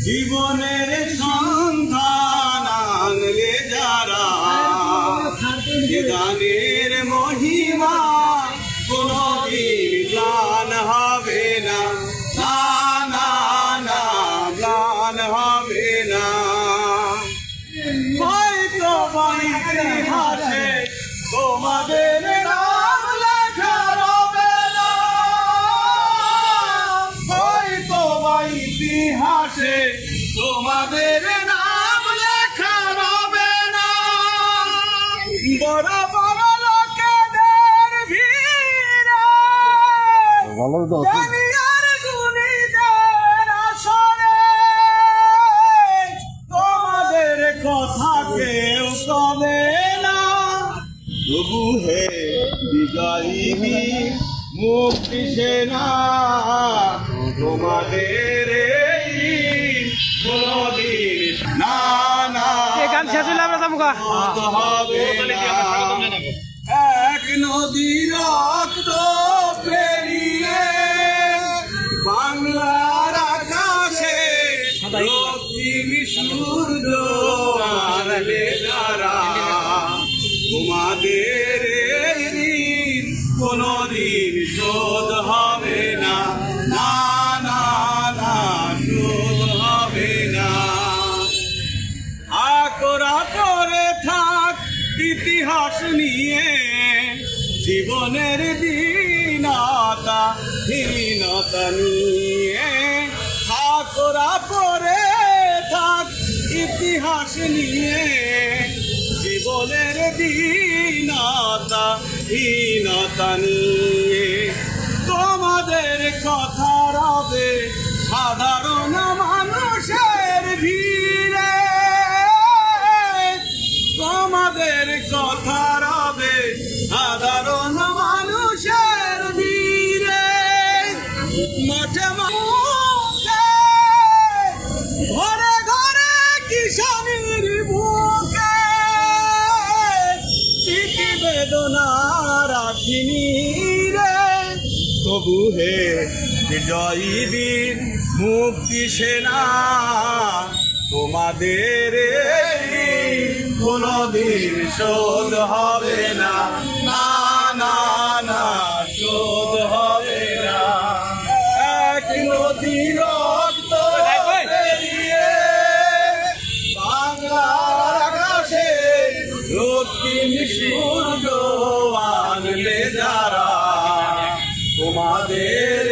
জীবনের সন্ধান আনলে যারা, গানের মহিমা কোনদিন ম্লান হবে না, না না না ম্লান হবে না। হয়তো ইতিহাসে তোমাদের নাম লেখা হবে না, হয়তো ইতিহাসে তোমাদের নাম লেখা হবে না। বড় বড় লোকেদের ভিড়ে দুনিয়ার গুণীদের আসরে তোমাদের কথা কেউ শোনে না। তবু হে বিজয়ী বীর মুক্তি সেনা, তোমাদের এই কোনদিন না না গান শেষ হলে আমরা যাবো হবে না। এক নদী রক্ত পেরিয়ে বাংলার আকাশে রক্তিম সূর্য আনলে যারা, তোমাদের এই ঋণ কোনদিন শোধ হবে না, না না না শোধ হবে না। আকরা করে থাক ইতিহাস নিয়ে, জীবনের দীনতা হীনতা নিয়ে। আকরা করে থাক ইতিহাস নিয়ে, জীবনের দীনতা হীনতা নিয়ে। তোমাদের কথা রবে সাধারণ মানুষের ভিড়ে, তোমাদের কথা রবে সাধারণ মানুষের ভিড়ে। মাঠে মাঠে ঘরে ঘরে কিষানের বুকে চিঠি বেদনা রাখিনি রে। তবু হে বিজয়ী বীর মুক্তি সেনা, তোমাদের কোনদিন শোধ হবে না, না না না শোধ হবে না। এক নদী রক্ত পেরিয়ে বাংলার আকাশে রক্তিম সূর্য আনলে যারা, তোমাদের